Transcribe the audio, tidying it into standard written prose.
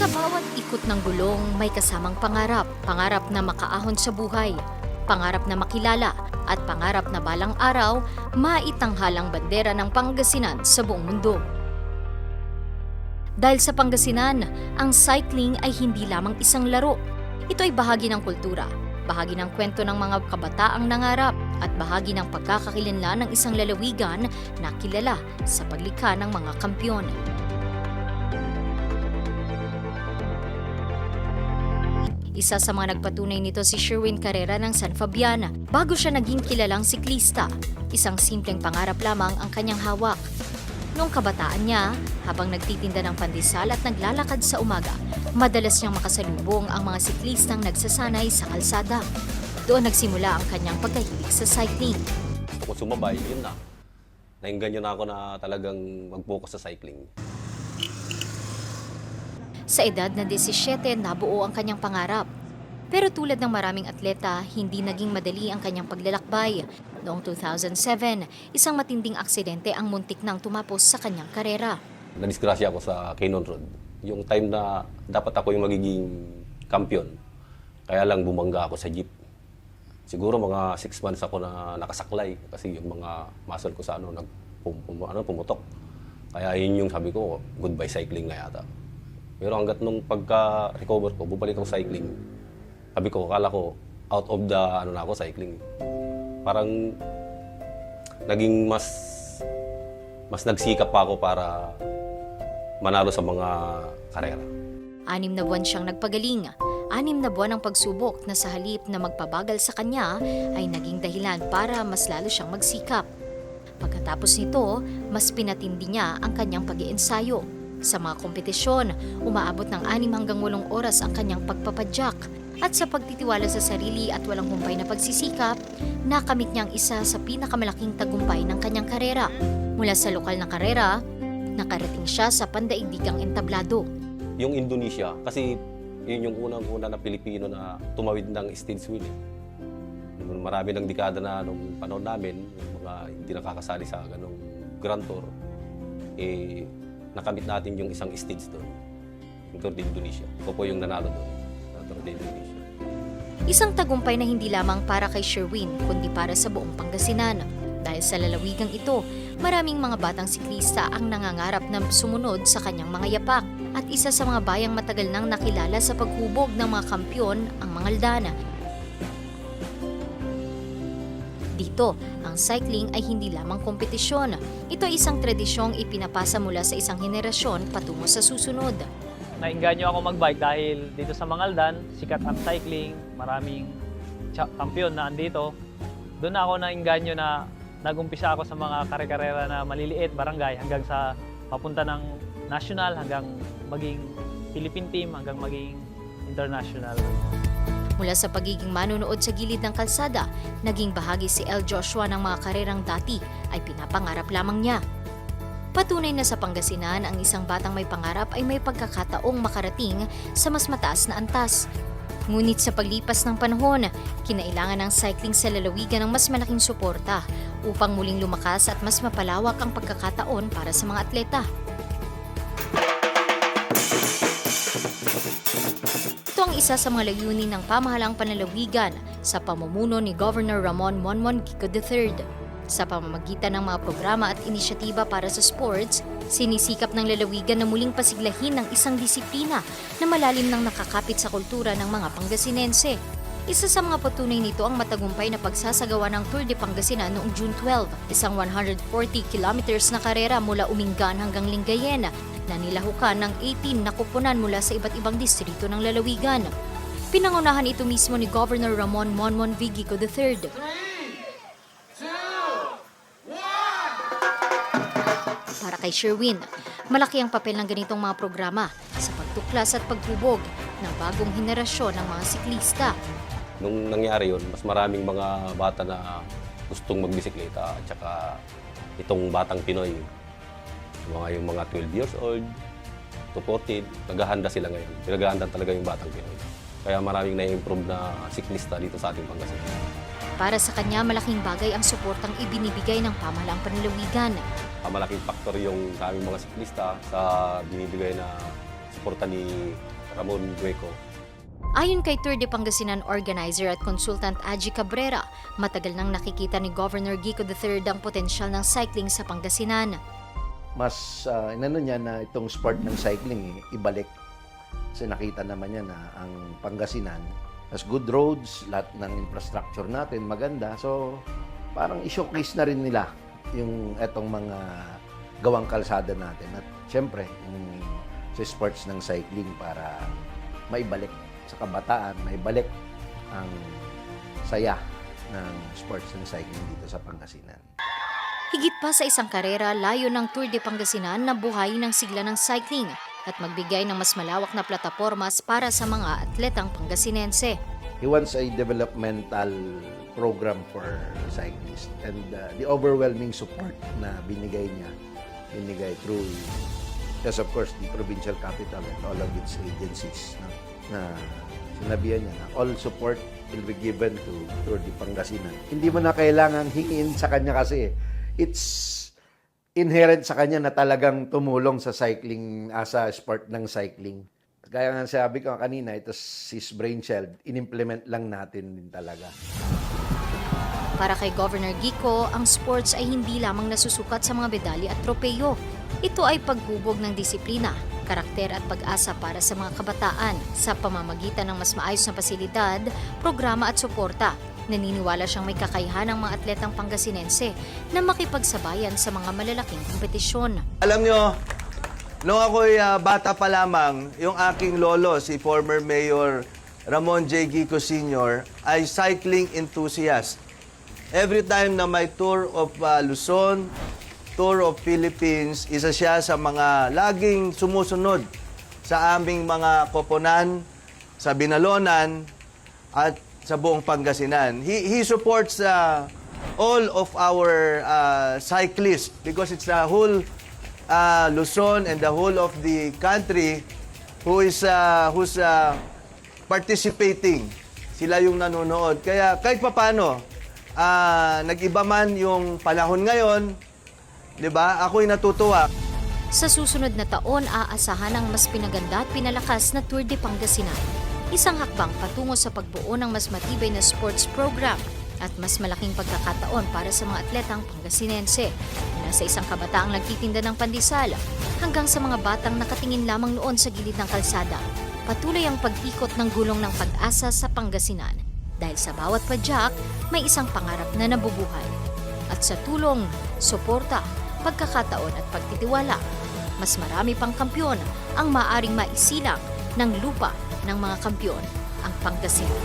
Sa bawat ikot ng gulong, may kasamang pangarap. Pangarap na makaahon sa buhay, pangarap na makilala, at pangarap na balang araw, maitanghal ang bandera ng Pangasinan sa buong mundo. Dahil sa Pangasinan, ang cycling ay hindi lamang isang laro. Ito ay bahagi ng kultura, bahagi ng kwento ng mga kabataang nangarap, at bahagi ng pagkakakilanlan ng isang lalawigan na kilala sa paglikha ng mga kampyon. Isa sa mga nagpatunay nito si Sherwin Carrera ng San Fabian bago siya naging kilalang siklista. Isang simpleng pangarap lamang ang kanyang hawak. Noong kabataan niya, habang nagtitinda ng pandesal at naglalakad sa umaga, madalas niyang makasalubong ang mga siklistang nagsasanay sa kalsada. Doon nagsimula ang kanyang pagkahilig sa cycling. Kung sumabay, yun na. Nainganyo na ako na talagang mag-focus sa cycling. Sa edad na 17, nabuo ang kanyang pangarap. Pero tulad ng maraming atleta, hindi naging madali ang kanyang paglalakbay. Noong 2007, isang matinding aksidente ang muntik nang tumapos sa kanyang karera. Nadisgrasya ako sa Cannon Road. Yung time na dapat ako yung magiging kampiyon. Kaya lang bumangga ako sa jeep. Siguro mga 6 months ako na nakasaklay kasi yung mga muscle ko sa pumutok. Kaya yun yung sabi ko, goodbye cycling na yata. Pero hanggat nung pagka-recover ko, bubalik ako cycling. Sabi ko, akala ko, out of the cycling. Parang naging mas nagsikap pa ako para manalo sa mga karera. 6 na buwan siyang nagpagaling. 6 na buwan ang pagsubok na sa halip na magpabagal sa kanya ay naging dahilan para mas lalo siyang magsikap. Pagkatapos nito, mas pinatindi niya ang kanyang pag-iensayo. Sa mga kompetisyon, umaabot ng 6 hanggang 8 oras ang kanyang pagpapadyak. At sa pagtitiwala sa sarili at walang humpay na pagsisikap, nakamit niya ang isa sa pinakamalaking tagumpay ng kanyang karera. Mula sa lokal na karera, nakarating siya sa pandaigdigang entablado. Yung Indonesia, kasi yun yung unang-una na Pilipino na tumawid ng stage wheel. Marami ng dekada na nung panahon namin, yung mga hindi nakakasali sa ganong Grand Tour, nakamit natin yung isang stage doon, yung Tour de Indonesia. Ako po yung nanalo doon, sa Tour de Indonesia. Isang tagumpay na hindi lamang para kay Sherwin, kundi para sa buong Pangasinan. Dahil sa lalawigang ito, maraming mga batang siklista ang nangangarap na sumunod sa kanyang mga yapak. At isa sa mga bayang matagal nang nakilala sa paghubog ng mga kampyon, ang Mangaldana. Dito, ang cycling ay hindi lamang kompetisyon. Ito ay isang tradisyong ipinapasa mula sa isang henerasyon patungo sa susunod. Nainganyo ako magbike dahil dito sa Mangaldan, sikat ang cycling, maraming kampiyon na andito. Doon ako nainganyo na nagumpisa ako sa mga kare-karera na maliliit, barangay, hanggang sa papunta ng national, hanggang maging Philippine team, hanggang maging international. Mula sa pagiging manunood sa gilid ng kalsada, naging bahagi si El Joshua ng mga karerang dati ay pinapangarap lamang niya. Patunay na sa Pangasinan, ang isang batang may pangarap ay may pagkakataong makarating sa mas mataas na antas. Ngunit sa paglipas ng panahon, kinailangan ng cycling sa lalawigan ng mas malaking suporta upang muling lumakas at mas mapalawak ang pagkakataon para sa mga atleta. Ito ang isa sa mga layunin ng pamahalang panlalawigan sa pamumuno ni Governor Ramon Monmon Kiko III. Sa pamamagitan ng mga programa at inisyatiba para sa sports, sinisikap ng lalawigan na muling pasiglahin ng isang disiplina na malalim nang nakakapit sa kultura ng mga Pangasinense. Isa sa mga patunay nito ang matagumpay na pagsasagawa ng Tour de Pangasinan noong June 12, isang 140 kilometers na karera mula Umingan hanggang Lingayen na nilahukan ng 18 na kuponan mula sa iba't ibang distrito ng lalawigan. Pinangunahan ito mismo ni Governor Ramon Monmon V. Kiko III. Para kay Sherwin, malaki ang papel ng ganitong mga programa sa pagtuklas at paghubog ng bagong henerasyon ng mga siklista. Nung nangyari yun, mas maraming mga bata na gustong magbisikleta at saka itong batang Pinoy, yung mga 12 years old to 14, naghahanda sila ngayon. Pinaghahanda talaga yung batang Pinoy. Kaya maraming na-improve na siklista dito sa ating Pangasinan. Para sa kanya, malaking bagay ang suportang ibinibigay ng pamahalaang panlalawigan. Malaking faktor yung sa aming mga siklista sa binibigay na suporta ni Ramon Gueco. Ayon kay Tour de Pangasinan organizer at consultant Aji Cabrera, matagal nang nakikita ni Governor Gico III ang potensyal ng cycling sa Pangasinan. Mas inano niya na itong sport ng cycling ibalik. Kasi nakita naman niya na ang Pangasinan has good roads, lahat ng infrastructure natin maganda. So parang i-showcase na rin nila yung etong mga gawang kalsada natin. At syempre, yung sa sports ng cycling para maibalik sa kabataan, maibalik ang saya ng sports ng cycling dito sa Pangasinan. Higit pa sa isang karera, layo ng Tour de Pangasinan na buhayin ang sigla ng cycling at magbigay ng mas malawak na platapormas para sa mga atletang Pangasinense. He wants a developmental program for cyclists and the overwhelming support na binigay through, yes, of course, the provincial capital and all of its agencies, no? Na sinabihan niya na all support will be given to Tour de Pangasinan. Hindi mo na kailangang hingin sa kanya kasi it's inherent sa kanya na talagang tumulong sa cycling, sa sport ng cycling. Kaya nga sabi ko kanina, ito his brainchild, in-implement lang natin din talaga. Para kay Governor Gico, ang sports ay hindi lamang nasusukat sa mga medalya at tropeyo. Ito ay paghubog ng disiplina, karakter at pag-asa para sa mga kabataan sa pamamagitan ng mas maayos na pasilidad, programa at suporta. Naniniwala siyang may kakayahan ng mga atletang Pangasinense na makipagsabayan sa mga malalaking kompetisyon. Alam nyo, nung ako'y bata pa lamang, yung aking lolo, si former Mayor Ramon J. Gico Sr., ay cycling enthusiast. Every time na may Tour of Luzon, Tour of Philippines, isa siya sa mga laging sumusunod sa aming mga koponan, sa Binalonan, at sa buong Pangasinan. He supports all of our cyclists because it's the whole Luzon and the whole of the country who's participating. Sila yung nanonood. Kaya kahit papano, nag-iba man yung panahon ngayon, di ba? Ako'y natutuwa. Sa susunod na taon, aasahan ang mas pinaganda at pinalakas na Tour de Pangasinan. Isang hakbang patungo sa pagbuo ng mas matibay na sports program at mas malaking pagkakataon para sa mga atletang Pangasinense. Mula sa isang kabataang nagtitinda ng pandesal hanggang sa mga batang nakatingin lamang noon sa gilid ng kalsada. Patuloy ang pag-ikot ng gulong ng pag-asa sa Pangasinan. Dahil sa bawat padyak, may isang pangarap na nabubuhay. At sa tulong, suporta, pagkakataon at pagtitiwala, mas marami pang kampyon ang maaring maisilang ng lupa ng mga kampyon ang Pangasinan.